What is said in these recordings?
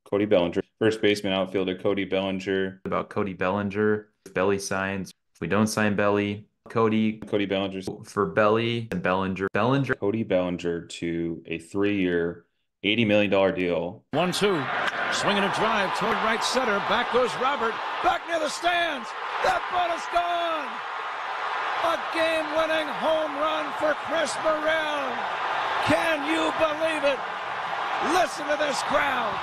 Cody Bellinger. First baseman, outfielder Cody Bellinger. About Cody Bellinger, Belly signs. If we don't sign Belly, Cody Bellinger. For Belly and Bellinger. Cody Bellinger to a 3-year, $80 million deal. 1-2. Swinging a drive toward right center. Back goes Robert. Back near the stands. That ball is gone. A game-winning home run for Chris Morel. Can you believe it? Listen to this crowd.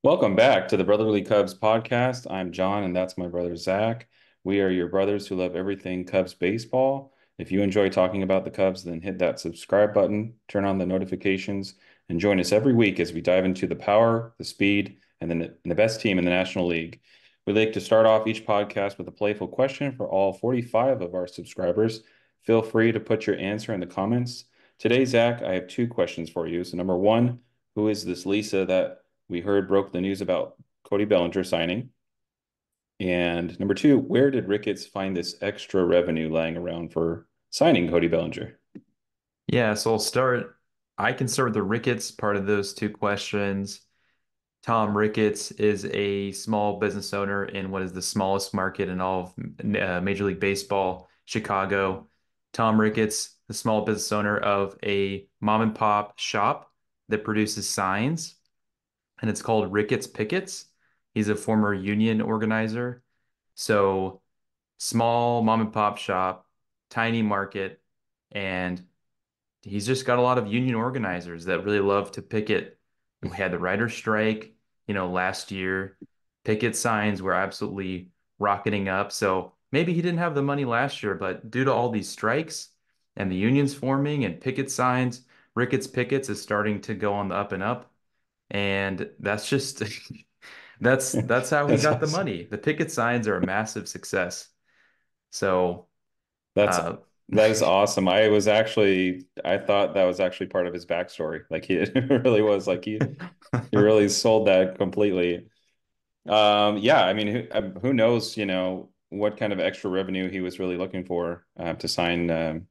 Welcome back to the Brotherly Cubs podcast. I'm John, and that's my brother Zach. We are your brothers who love everything Cubs baseball. If you enjoy talking about the Cubs, then hit that subscribe button, turn on the notifications, and join us every week as we dive into the power, the speed, and the best team in the National League. We'd like to start off each podcast with a playful question for all 45 of our subscribers. Feel free to put your answer in the comments. Today, Zach, I have two questions for you. So number one, who is this Lisa that we heard broke the news about Cody Bellinger signing? And number two, where did Rickets find this extra revenue lying around for signing Cody Bellinger? Yeah, so I can start with the Ricketts part of those two questions. Tom Ricketts is a small business owner in what is the smallest market in all of Major League Baseball, Chicago. Tom Ricketts, the small business owner of a mom and pop shop that produces signs, and it's called Ricketts Pickets. He's a former union organizer. So small mom and pop shop, tiny market, and he's just got a lot of union organizers that really love to picket. We had the writer's strike, last year. Picket signs were absolutely rocketing up. So maybe he didn't have the money last year, but due to all these strikes and the unions forming and picket signs, Ricketts Pickets is starting to go on the up and up. And that's just that's how he That's got the awesome. money. The picket signs are a massive success. So That's uh that is awesome. I thought that was actually part of his backstory. Like he it really was like he really sold that completely. Yeah, I mean, who knows, what kind of extra revenue he was really looking for to sign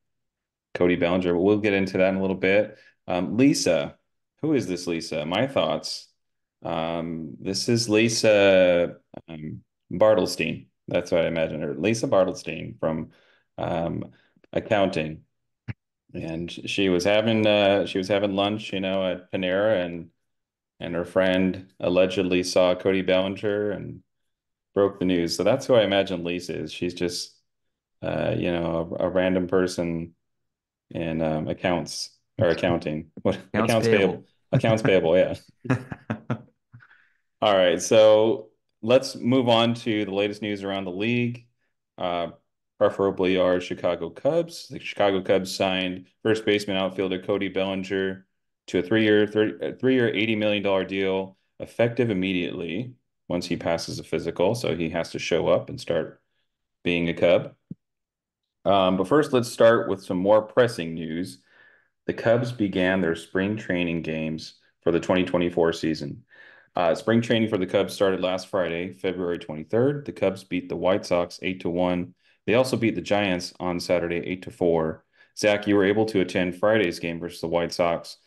Cody Bellinger. But we'll get into that in a little bit. Lisa, who is this Lisa? My thoughts. This is Lisa Bartelstein. That's what I imagine her. Lisa Bartelstein from um, accounting, and she was having lunch, at Panera, and her friend allegedly saw Cody Bellinger and broke the news. So that's who I imagine Lisa is. She's just a random person in accounts or accounting. What accounts accounts payable? payable. Accounts payable, yeah. All right, so let's move on to the latest news around the league. Uh, Preferably our Chicago Cubs. The Chicago Cubs signed first baseman outfielder Cody Bellinger to a three-year, $80 million deal, effective immediately once he passes a physical. So he has to show up and start being a Cub. But first, let's start with some more pressing news. The Cubs began their spring training games for the 2024 season. Spring training for the Cubs started last Friday, February 23rd. The Cubs beat the White Sox 8-1. They also beat the Giants on Saturday 8-4. Zach, you were able to attend Friday's game versus the White Sox.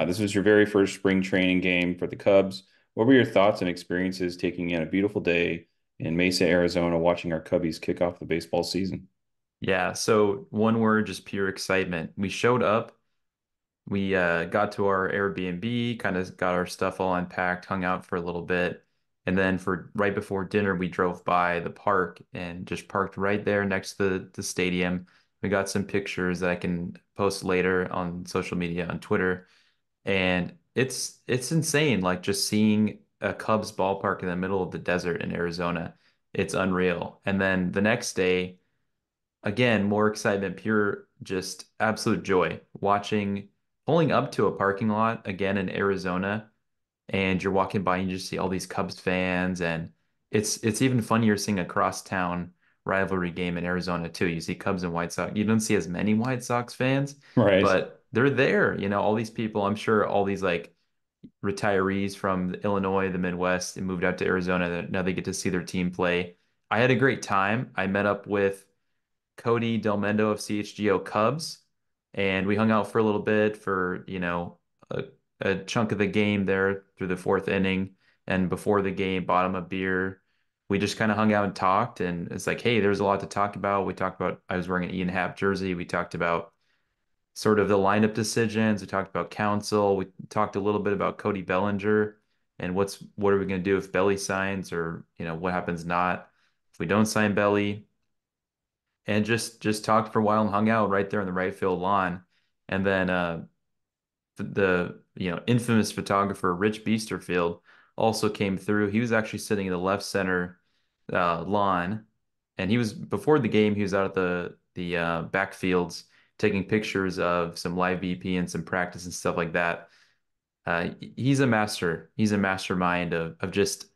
This was your very first spring training game for the Cubs. What were your thoughts and experiences taking in a beautiful day in Mesa, Arizona, watching our Cubbies kick off the baseball season? Yeah, so one word, just pure excitement. We showed up, we got to our Airbnb, kind of got our stuff all unpacked, hung out for a little bit, and then for right before dinner, we drove by the park and just parked right there next to the stadium. We got some pictures that I can post later on social media on Twitter, and it's insane, like just seeing a Cubs ballpark in the middle of the desert in Arizona. It's unreal. And then the next day, again, more excitement, pure just absolute joy watching, pulling up to a parking lot again in Arizona, and you're walking by and you just see all these Cubs fans, and it's even funnier seeing a crosstown rivalry game in Arizona too. You see Cubs and White Sox. You don't see as many White Sox fans, Right. but they're there. All these people, I'm sure all these like retirees from Illinois, the Midwest, and moved out to Arizona. That now they get to see their team play. I had a great time. I met up with Cody Delmendo of CHGO Cubs, and we hung out for a little bit for, a a chunk of the game there through the fourth inning. And before the game, bought him a beer. We just kind of hung out and talked. And it's like, hey, there's a lot to talk about. We talked about, I was wearing an Ian Happ jersey. We talked about sort of the lineup decisions. We talked about Counsell. We talked a little bit about Cody Bellinger and what are we going to do if Belly signs, or what happens not if we don't sign Belly, and just talked for a while and hung out right there in the right field lawn. And then the infamous photographer Rich Beasterfield also came through. He was actually sitting in the left center lawn, and he was before the game. He was out at the backfields taking pictures of some live BP and some practice and stuff like that. He's a master. He's a mastermind of just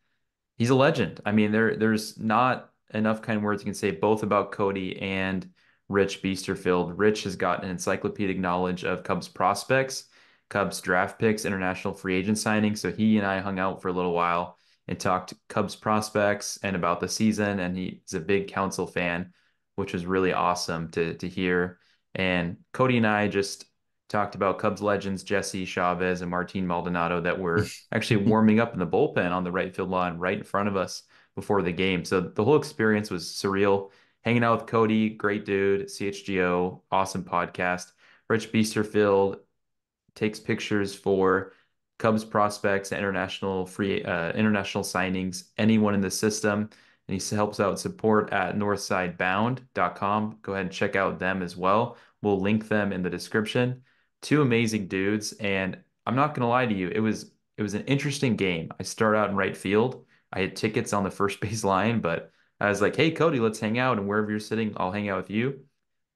he's a legend. I mean, there's not enough kind words you can say both about Cody and Rich Beasterfield. Rich has got an encyclopedic knowledge of Cubs prospects, Cubs draft picks, international free agent signings. So he and I hung out for a little while and talked Cubs prospects and about the season. And he's a big Counsell fan, which was really awesome to hear. And Cody and I just talked about Cubs legends Jesse Chavez and Martin Maldonado that were actually warming up in the bullpen on the right field line right in front of us before the game. So the whole experience was surreal. Hanging out with Cody, great dude, CHGO, awesome podcast. Rich Beasterfield takes pictures for Cubs prospects, international signings, anyone in the system. And he helps out support at northsidebound.com. Go ahead and check out them as well. We'll link them in the description. Two amazing dudes, and I'm not gonna lie to you, it was an interesting game. I start out in right field. I had tickets on the first base line, but I was like, "Hey Cody, let's hang out, and wherever you're sitting, I'll hang out with you."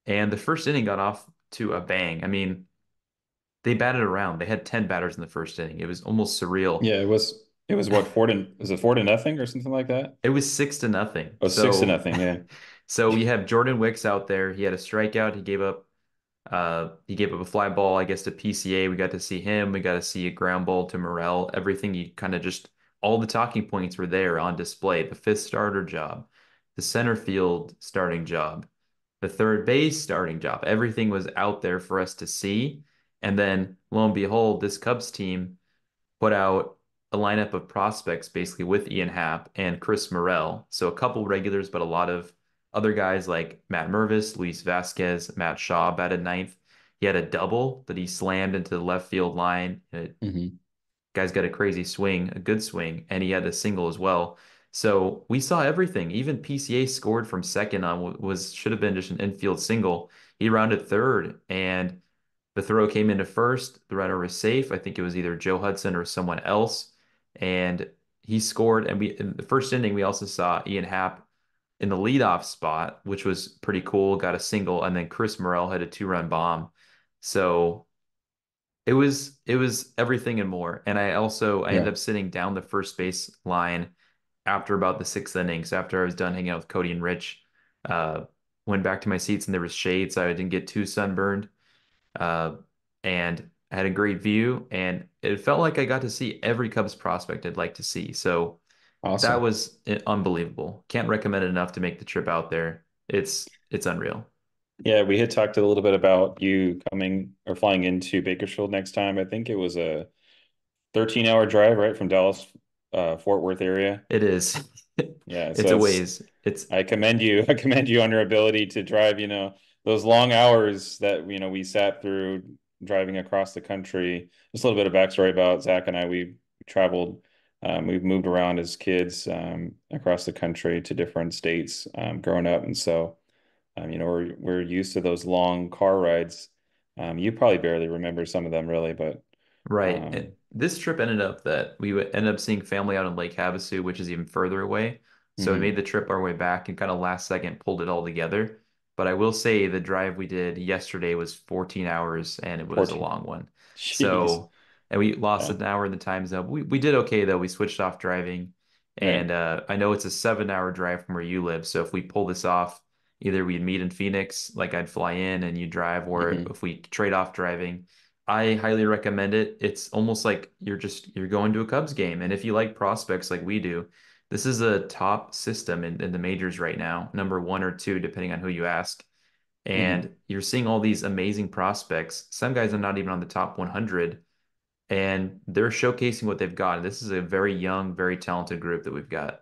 And the first inning got off to a bang. I mean, they batted around. They had 10 batters in the first inning. It was almost surreal. Yeah, it was what, was it 4-0 or something like that? It was 6-0. Oh, six to So nothing, yeah. so we have Jordan Wicks out there. He had a strikeout. He gave up a fly ball, I guess, to PCA. We got to see him. We got to see a ground ball to Morel. Everything you kind of just all the talking points were there on display. The fifth starter job, the center field starting job, the third base starting job. Everything was out there for us to see. And then lo and behold, this Cubs team put out a lineup of prospects basically with Ian Happ and Chris Morel. So a couple regulars, but a lot of other guys like Matt Mervis, Luis Vasquez, Matt Shaw batted ninth. He had a double that he slammed into the left field line. Hmm. Guy's got a crazy swing, a good swing, and he had a single as well. So we saw everything. Even PCA scored from second on was should have been just an infield single. He rounded third, and the throw came into first. The runner was safe. I think it was either Joe Hudson or someone else, and he scored. And we in the first inning, we also saw Ian Happ in the leadoff spot, which was pretty cool. Got a single, and then Chris Morel had a two-run bomb. So it was everything and more. And I ended Yeah, up sitting down the first base line after about the sixth inning. So after I was done hanging out with Cody and Rich, uh, went back to my seats and there was shade, so I didn't get too sunburned. Uh, and I had a great view, and it felt like I got to see every Cubs prospect I'd like to see. So that awesome. was unbelievable. Can't recommend it enough to make the trip out there. It's unreal. Yeah, we had talked a little bit about you coming or flying into Bakersfield next time. I think it was a 13-hour drive, right, from Dallas, Fort Worth area. It is. Yeah, It's so a it's ways. It's I commend you. I commend you on your ability to drive, those long hours that, we sat through driving across the country. Just a little bit of backstory about Zach and I. We traveled, we've moved around as kids across the country to different states growing up. And so, we're used to those long car rides. You probably barely remember some of them really, but right. um, This trip ended up that ended up seeing family out in Lake Havasu, which is even further away. So we made mhm. the trip our way back and kind of last second pulled it all together. But I will say the drive we did yesterday was 14 hours and it was a 14. long one. Jeez. So, and we lost Yeah. an hour in the time zone. We did okay though. We switched off driving, Right. and I know it's a 7 hour drive from where you live. So if we pull this off, either we'd meet in Phoenix, like I'd fly in and you drive, or Hmm. if we trade off driving, I highly recommend it. It's almost like you're going to a Cubs game. And if you like prospects like we do, this is a top system in the majors right now, number one or two, depending on who you ask. Hmm. And you're seeing all these amazing prospects. Some guys are not even on the top 100, and they're showcasing what they've got. This is a very young, very talented group that we've got.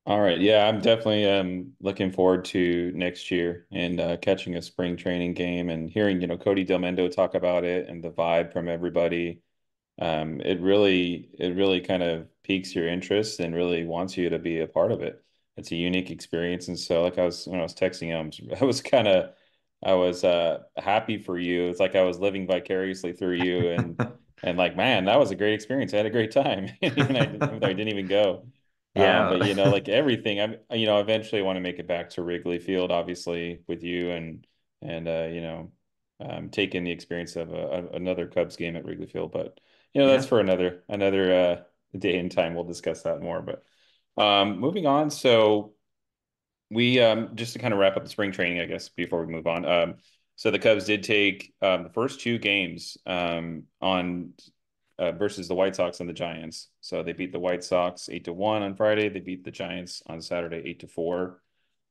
All right. Yeah, I'm definitely looking forward to next year and catching a spring training game and hearing, Cody Delmendo talk about it and the vibe from everybody. It really kind of piques your interest and really wants you to be a part of it. It's a unique experience. And so like when I was texting him, I was happy for you. It's like I was living vicariously through you and like, man, that was a great experience. I had a great time. Even though I didn't even go. Yeah. But like everything, eventually want to make it back to Wrigley Field, obviously, with you and taking the experience of another Cubs game at Wrigley Field. But that's Yeah. for another day and time. We'll discuss that more. But moving on, so we just to kind of wrap up the spring training, I guess, before we move on. So the Cubs did take the first two games on versus the White Sox and the Giants. So they beat the White Sox 8-1 on Friday. They beat the Giants on Saturday 8-4.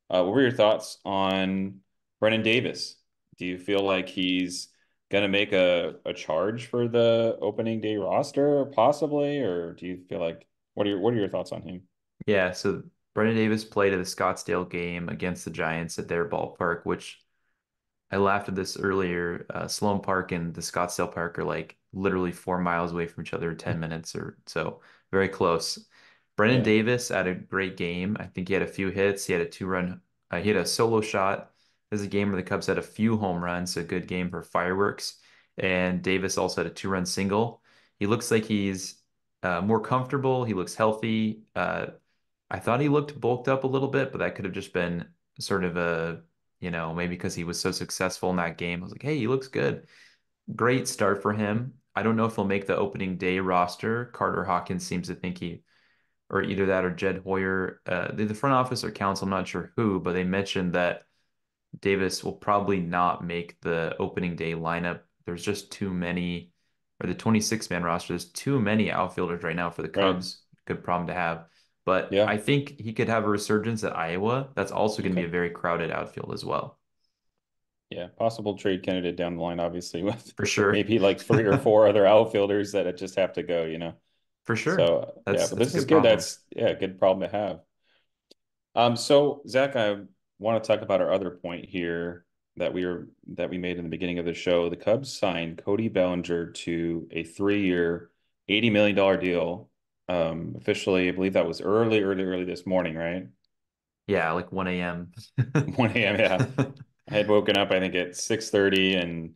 What were your thoughts on Brenan Davis? Do you feel like he's gonna make a charge for the opening day roster, possibly, or do you feel like what are your thoughts on him? Yeah. So Brenan Davis played at the Scottsdale game against the Giants at their ballpark, which I laughed at this earlier. Sloan Park and the Scottsdale Park are like literally 4 miles away from each other, 10 minutes or so, very close. Brenan Yeah, Davis had a great game. I think he had a few hits. He had a he had a solo shot. This is a game where the Cubs had a few home runs, so a good game for fireworks. And Davis also had a 2-run single. He looks like he's more comfortable. He looks healthy. I thought he looked bulked up a little bit, but that could have just been sort of maybe because he was so successful in that game. I was like, hey, he looks good. Great start for him. I don't know if he'll make the opening day roster. Carter Hawkins seems to think or either that or Jed Hoyer, the front office or council, I'm not sure who, but they mentioned that Davis will probably not make the opening day lineup. There's just too many, or the 26-man roster, there's too many outfielders right now for the right. Cubs. Good problem to have. But Yeah. I think he could have a resurgence at Iowa. That's also going to be Okay. a very crowded outfield as well. Yeah. Possible trade candidate down the line, obviously, with For sure. maybe like three or four other outfilders that just have to go. For sure. So yeah, That's but that's a this is good good. problem. That's yeah, a good problem to have. So Zach, I want to talk about our other point here that we made in the beginning of the show. The Cubs signed Cody Bellinger to a 3-year, $80 million deal. Officially, I believe that was early this morning, right? Yeah, like 1 a.m. 1 a.m. Yeah. I had woken up, I think, at 6:30 and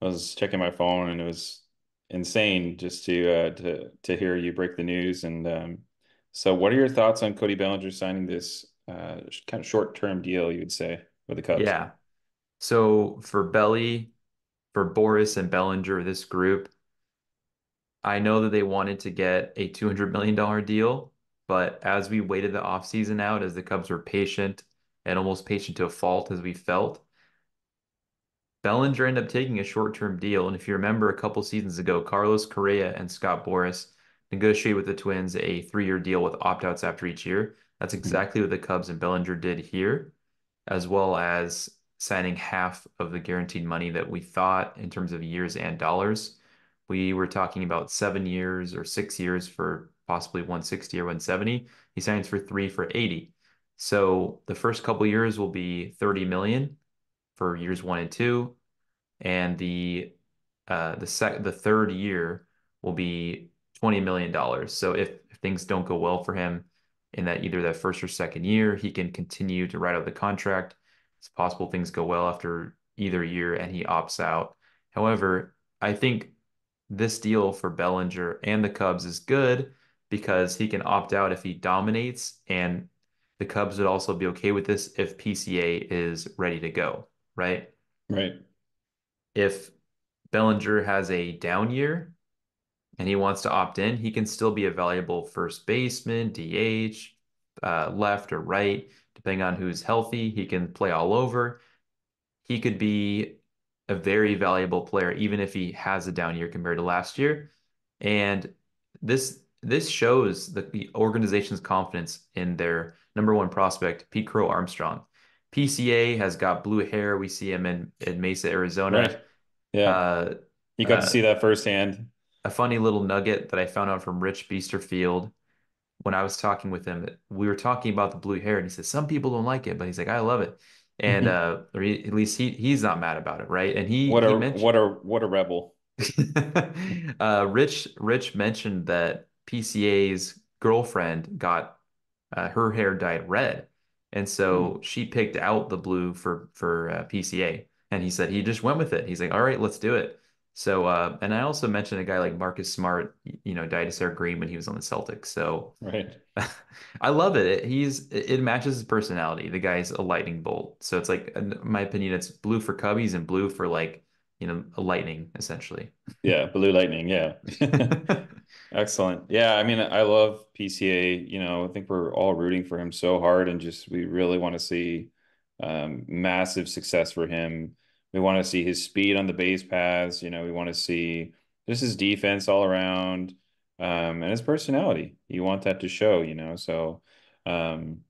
I was checking my phone and it was insane just to hear you break the news. And so what are your thoughts on Cody Bellinger signing this kind of short-term deal, you would say, with the Cubs? Yeah. So for Boras and Bellinger, this group, I know that they wanted to get a $200 million deal, but as we waited the offseason out, as the Cubs were patient and almost patient to a fault as we felt, Bellinger ended up taking a short-term deal. And if you remember a couple seasons ago, Carlos Correa and Scott Boras negotiated with the Twins a 3-year deal with opt-outs after each year. That's Mhm. exactly what the Cubs and Bellinger did here, as well as signing half of the guaranteed money that we thought in terms of years and dollars. We were talking about 7 years or 6 years for possibly 160 or 170. He signs for three for 80. So the first couple years will be 30 million for years 1 and 2, and the third year will be $20 million. So if things don't go well for him in that either that first or second year, he can continue to ride out the contract. It's possible things go well after either year and he opts out. However, I think this deal for Bellinger and the Cubs is good because he can opt out if he dominates, and the Cubs would also be okay with this if PCA is ready to go, right? Right. If Bellinger has a down year and he wants to opt in, he can still be a valuable first baseman, DH, left or right, depending on who's healthy. He can play all over. He could be a very valuable player, even if he has a down year compared to last year. And this shows the organization's confidence in their number one prospect, Pete Crow Armstrong. PCA has got blue hair. We see him in Mesa, Arizona. Right. Yeah. You got to Uh, see that firsthand. a funny little nugget that I found out from Rich Beasterfield when I was talking with him. We were talking about the blue hair, and he said some people don't like it, but he's like, I love it. And or at least he's not mad about it, right? And he mentioned What a rebel. Rich mentioned that PCA's girlfriend got her hair dyed red, and Hmm. so she picked out the blue for PCA, and he said he just went with it. He's like, all right, let's do it. So, and I also mentioned a guy like Marcus Smart, dyed his hair green when he was on the Celtics. So Right. I love it. It matches his personality. The guy's a lightning bolt. So it's like, in my opinion, it's blue for Cubbies and blue for like, a lightning essentially. Yeah, Blue Lightning, yeah. Excellent. Yeah, I mean, I love PCA. I think we're all rooting for him so hard, and just we really want to see massive success for him. We want to see his speed on the base paths. We want to see just his defense all around, and his personality. You want that to show. So, um,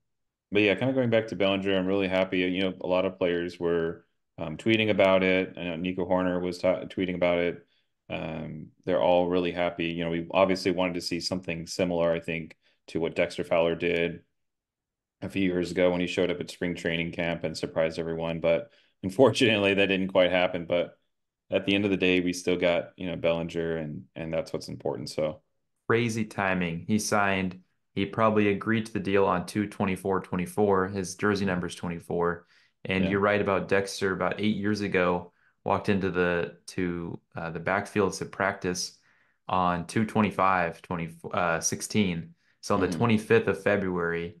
but yeah, kind of going back to Bellinger, I'm really happy. A lot of players were tweeting about it. I know Nico Horner was tweeting about it. They're all really happy. We obviously wanted to see something similar, I think, to what Dexter Fowler did a few years ago when he showed up at spring training camp and surprised everyone. But unfortunately, that didn't quite happen. But at the end of the day, we still got, Bellinger, and that's what's important. So Crazy timing. He probably agreed to the deal on 2/24/24. His jersey number is 24. And yeah. you're right about Dexter about 8 years ago, walked into the backfield to practice on 2/25/2016. So on the Hmm. 25th of February,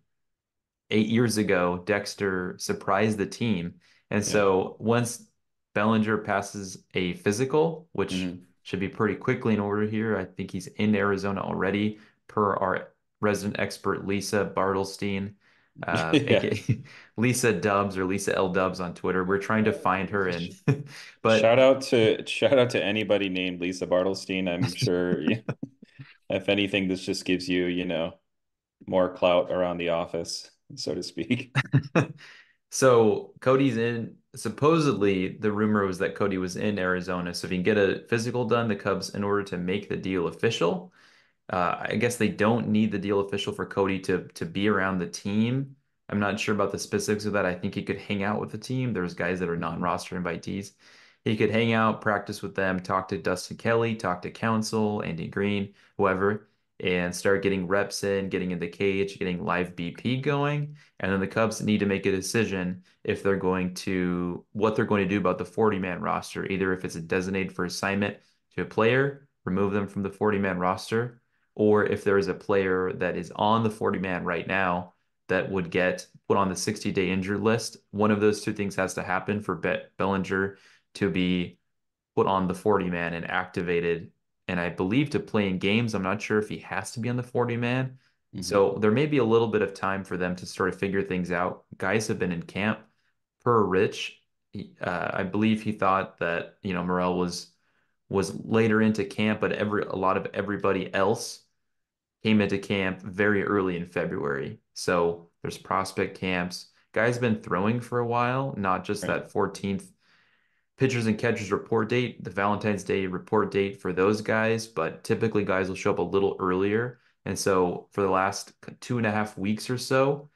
8 years ago, Dexter surprised the team. And Yeah. so once Bellinger passes a physical, which Hmm. should be pretty quickly in order here, I think he's in Arizona already, per our resident expert Lisa Bartelstein, Yeah. aka Lisa Dubs or Lisa L Dubs on Twitter. We're trying to find her in, but Shout out to anybody named Lisa Bartelstein. I'm sure, if anything, this just gives you, more clout around the office, so to speak. so Cody's in. Supposedly, the rumor was that Cody was in Arizona. So if he can get a physical done, the Cubs, in order to make the deal official, I guess they don't need the deal official for Cody to be around the team. I'm not sure about the specifics of that. I think he could hang out with the team. There's guys that are Mhm. non-roster invitees. He could hang out, practice with them, talk to Dustin Kelly, talk to Counsell, Andy Green, whoever, and start getting reps in, getting in the cage, getting live BP going. And then the Cubs need to make a decision if they're going to what they're going to do about the 40-man roster, either if it's a designated for assignment to a player, remove them from the 40-man roster, or if there is a player that is on the 40-man right now that would get put on the 60-day injured list. One of those two things has to happen for Bellinger to be put on the 40-man and activated. And I believe to play in games, I'm not sure if he has to be on the 40-man. Mhm. So there may be a little bit of time for them to sort of figure things out. Guys have been in camp. Per Rich, I believe he thought that, Morel was later into camp, but a lot of everybody else came into camp very early in February. So there's prospect camps. Guys been throwing for a while, not just Right. that 14th pitchers and catchers report date, the Valentine's Day report date for those guys, but typically guys will show up a little earlier. And so for the last 2.5 weeks or so,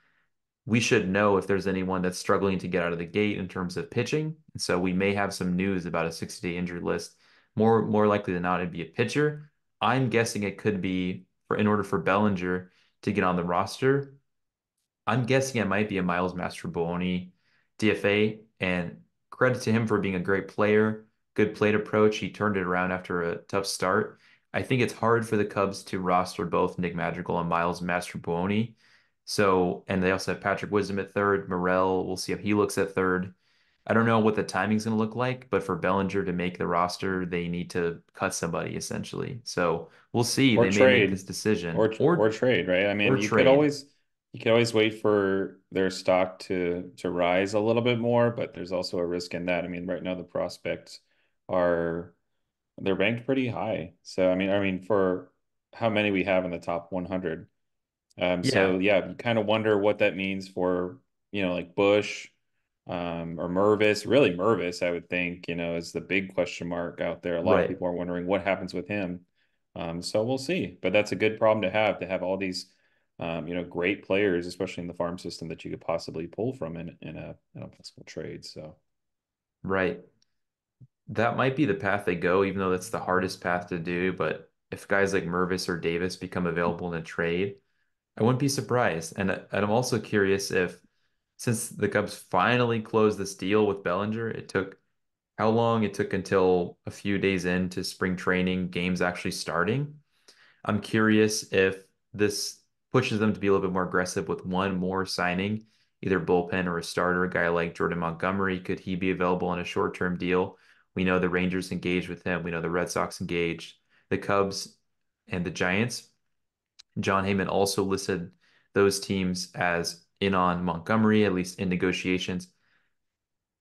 we should know if there's anyone that's struggling to get out of the gate in terms of pitching. And so we may have some news about a 60-day injury list. More likely than not, it'd be a pitcher. I'm guessing it could be in order for Bellinger to get on the roster. I'm guessing it might be a Miles Mastrobuoni DFA, and credit to him for being a great player, good plate approach. He turned it around after a tough start. I think it's hard for the Cubs to roster both Nick Madrigal and Miles Mastrobuoni. So, and they also have Patrick Wisdom at third. Morel, we'll see if he looks at third. I don't know what the timing's going to look like, but for Bellinger to make the roster, they need to cut somebody essentially. So we'll see. Or They may make this trade, decision or trade, right? I mean, or trade. you could always wait for their stock to rise a little bit more, but there's also a risk in that. I mean, right now the prospects are they're ranked pretty high. So I mean for how many we have in the top 100. So Yeah. yeah, you kind of wonder what that means for, like Busch, or Mervis. Really, Mervis, I would think, is the big question mark out there. A lot of Right. people are wondering what happens with him. So we'll see. But that's a good problem to have all these, great players, especially in the farm system that you could possibly pull from in a possible trade. So Right. That might be the path they go, even though that's the hardest path to do. But if guys like Mervis or Davis become available in a trade, I wouldn't be surprised. And I'm also curious if, since the Cubs finally closed this deal with Bellinger, it took how long it took until a few days into spring training, games actually starting. I'm curious if this pushes them to be a little bit more aggressive with one more signing, either bullpen or a starter. A guy like Jordan Montgomery, could he be available on a short-term deal? We know the Rangers engaged with him. We know the Red Sox engaged. The Cubs and the Giants. John Heyman also listed those teams as in on Montgomery, at least in negotiations.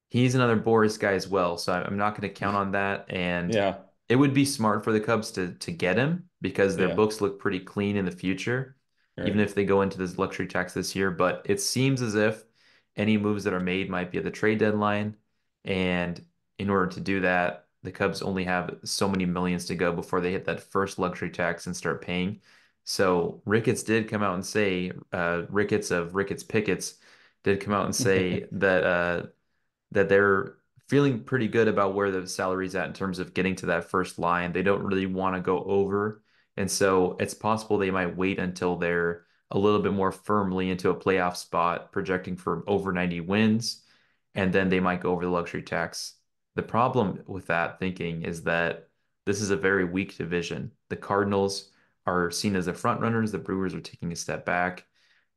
He's another Boras guy as well, so I'm not going to count on that. And yeah, it would be smart for the Cubs to get him because their yeah, books look pretty clean in the future, even right. if they go into this luxury tax this year. But it seems as if any moves that are made might be at the trade deadline. And in order to do that, the Cubs only have so many millions to go before they hit that first luxury tax and start paying. So Ricketts did come out and say, Ricketts of Ricketts Pickets did come out and say that they're feeling pretty good about where the salary's at in terms of getting to that first line. They don't really want to go over. And so it's possible they might wait until they're a little bit more firmly into a playoff spot, projecting for over 90 wins, and then they might go over the luxury tax. The problem with that thinking is that this is a very weak division. The Cardinals are seen as the front runners, the Brewers are taking a step back.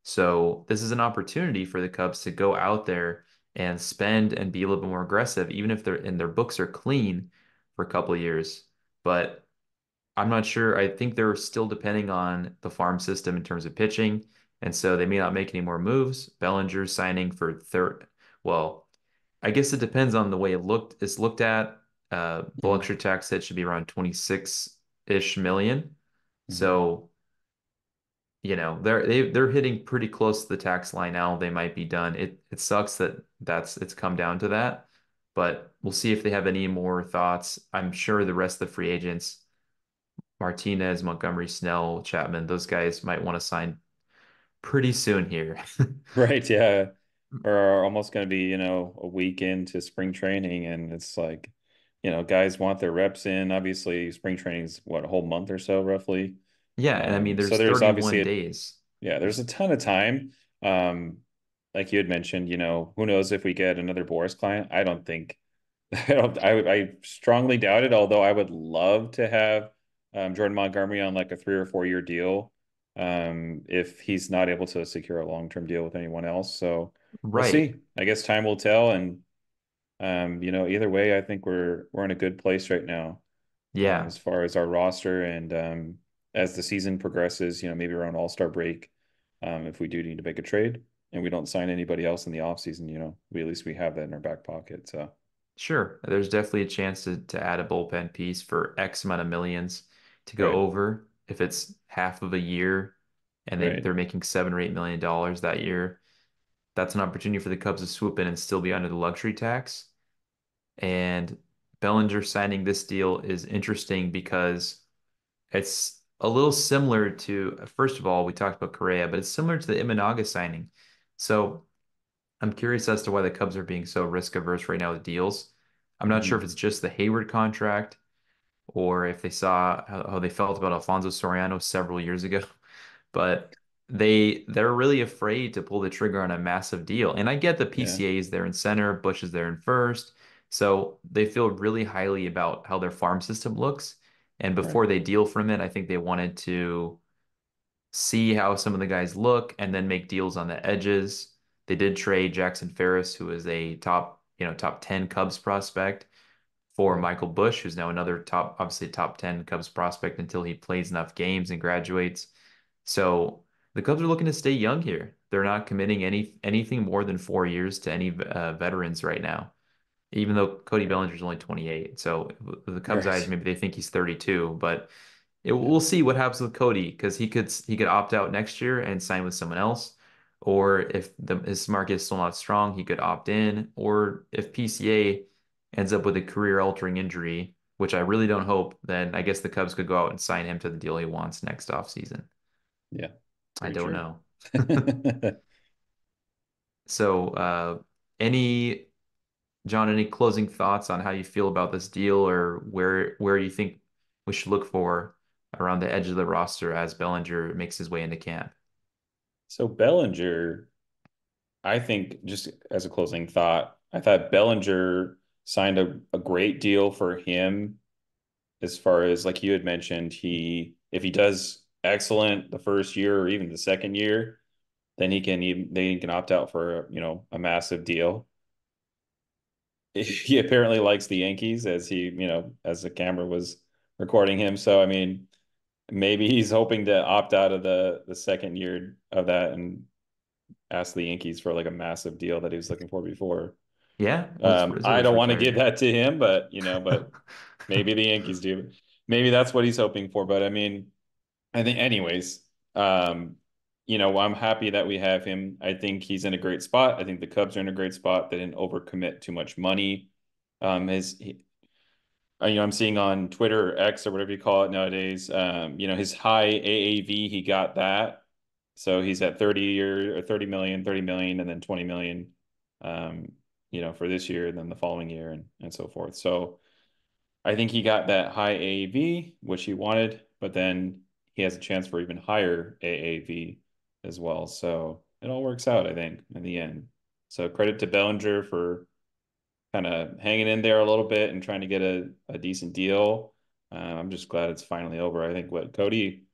So this is an opportunity for the Cubs to go out there and spend and be a little bit more aggressive, even if their books are clean for a couple of years. But I'm not sure. I think they're still depending on the farm system in terms of pitching, and so they may not make any more moves. Bellinger signing for third. Well, I guess it depends on the way it's looked at. The Mhm, luxury tax hit should be around 26-ish million. mhm. So they're hitting pretty close to the tax line now. They might be done. It sucks that it's come down to that, but we'll see if they have any more thoughts. I'm sure the rest of the free agents, Martinez, Montgomery, Snell, Chapman, those guys might want to sign pretty soon here. Right, yeah. Or almost going to be, a week into spring training, and it's like, guys want their reps in. Obviously, spring training is what, a whole month or so, roughly. Yeah, and I mean So there's there's obviously 31 days. yeah, there's a ton of time. Like you had mentioned, who knows if we get another Boris client? I don't think I strongly doubt it, although I would love to have Jordan Montgomery on like a 3 or 4 year deal if he's not able to secure a long-term deal with anyone else. So we'll Right. see. I guess time will tell. And either way, I think we're in a good place right now Yeah. as far as our roster and as the season progresses, maybe around All-Star break, if we do need to make a trade and we don't sign anybody else in the offseason, we at least we have that in our back pocket. So Sure. There's definitely a chance to add a bullpen piece for X amount of millions to go right, over if it's half of a year and right. they're making $7 or $8 million that year. That's an opportunity for the Cubs to swoop in and still be under the luxury tax. And Bellinger signing this deal is interesting because it's a little similar to, first of all, we talked about Correa, but it's similar to the Imanaga signing. So I'm curious as to why the Cubs are being so risk averse right now with deals. I'm not sure if Mhm. it's just the Hayward contract or if they saw how they felt about Alfonso Soriano several years ago, but they're really afraid to pull the trigger on a massive deal. And I get the Yeah, PCA is there in center, Busch is there in first, so they feel really highly about how their farm system looks. And right. before they deal from it, I think they wanted to see how some of the guys look and then make deals on the edges. They did trade Jackson Ferris, who is a top 10 Cubs prospect, for Right. Michael Busch, who's now another obviously top 10 Cubs prospect until he plays enough games and graduates. So the Cubs are looking to stay young here. They're not committing anything more than 4 years to any veterans right now, even though Cody Right. Bellinger's only 28. So the Cubs' eyes, Right. maybe they think he's 32, but Yeah. we'll see what happens with Cody because he could opt out next year and sign with someone else, or if his market is still not strong, he could opt in, or if PCA ends up with a career-altering injury, which I really don't hope, then I guess the Cubs could go out and sign him to the deal he wants next offseason. Yeah, I very don't true. know. So, any John, any closing thoughts on how you feel about this deal or where you think we should look for around the edge of the roster as Bellinger makes his way into camp? So Bellinger, I think just as a closing thought, I thought Bellinger signed a great deal for him as far as like you had mentioned, if he does excellent the first year or even the second year, then they can opt out for a massive deal. He apparently likes the Yankees as as the camera was recording him. So I mean, maybe he's hoping to opt out of the second year of that and ask the Yankees for like a massive deal that he was looking for before. Yeah, what is I his don't want to give retired? that to him, but maybe the Yankees do. Maybe that's what he's hoping for. But I mean, I think anyways, um, I'm happy that we have him. I think he's in a great spot. I think the Cubs are in a great spot. They didn't overcommit too much money. I'm seeing on Twitter or X or whatever you call it nowadays, his high AAV, he got that. So he's at 30 million, 30 million, and then 20 million, for this year and then the following year and so forth. So I think he got that high AAV, which he wanted, but then he has a chance for even higher AAV as well. So it all works out, I think, in the end. So credit to Bellinger for kind of hanging in there a little bit and trying to get a decent deal. I'm just glad it's finally over. I think what Cody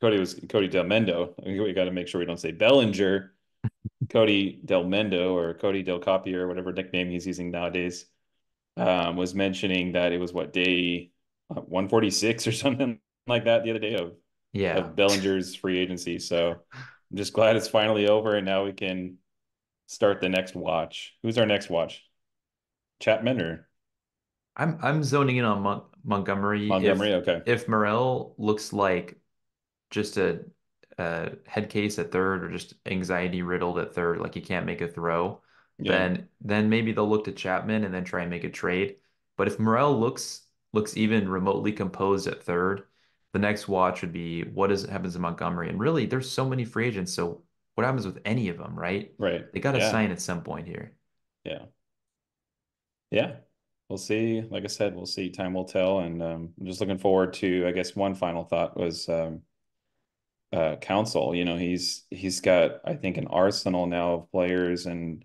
was Cody Del Mendo. We got to make sure we don't say Bellinger. Cody Del Mendo or Cody Del Copy or whatever nickname he's using nowadays was mentioning that it was what day 146 or something like that the other day Yeah. of Bellinger's free agency. So I'm just glad it's finally over and now we can start the next watch. Who's our next watch? Chapman or I'm zoning in on Montgomery. Montgomery? Okay. If Morel looks like just a head case at third or just anxiety riddled at third, like he can't make a throw, Yeah. then maybe they'll look to Chapman and then try and make a trade. But if Morel looks even remotely composed at third, the next watch would be happens to Montgomery. And really, there's so many free agents. So what happens with any of them, right? Right. They got to Yeah. sign at some point here. Yeah. Yeah. We'll see. Like I said, we'll see. Time will tell. And I'm just looking forward to, I guess one final thought was Counsell. He's got, I think, an arsenal now of players and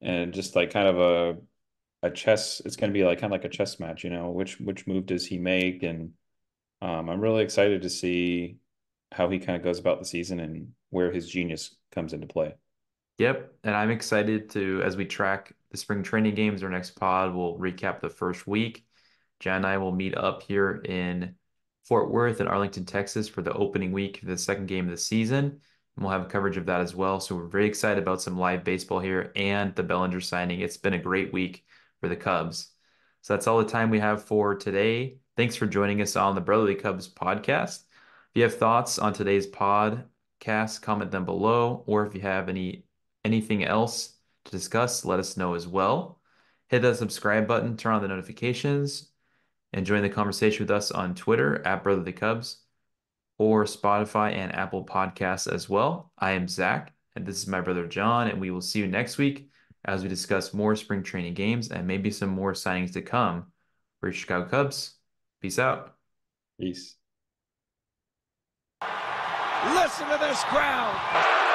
just like kind of a chess, it's gonna be like kind of like a chess match, which move does he make? And I'm really excited to see how he kind of goes about the season and where his genius comes into play. Yep, and I'm excited to, as we track the spring training games, our next pod, we'll recap the first week. Jan and I will meet up here in Fort Worth and Arlington, Texas for the opening week of the second game of the season. And we'll have coverage of that as well. So we're very excited about some live baseball here and the Bellinger signing. It's been a great week for the Cubs. So that's all the time we have for today. Thanks for joining us on the Brotherly Cubs podcast. If you have thoughts on today's podcast, comment them below, or if you have anything else to discuss, let us know as well. Hit that subscribe button, turn on the notifications, and join the conversation with us on Twitter at Brotherly Cubs or Spotify and Apple Podcasts as well. I am Zach, and this is my brother John, and we will see you next week as we discuss more spring training games and maybe some more signings to come for your Chicago Cubs. Peace out. Peace. Listen to this crowd.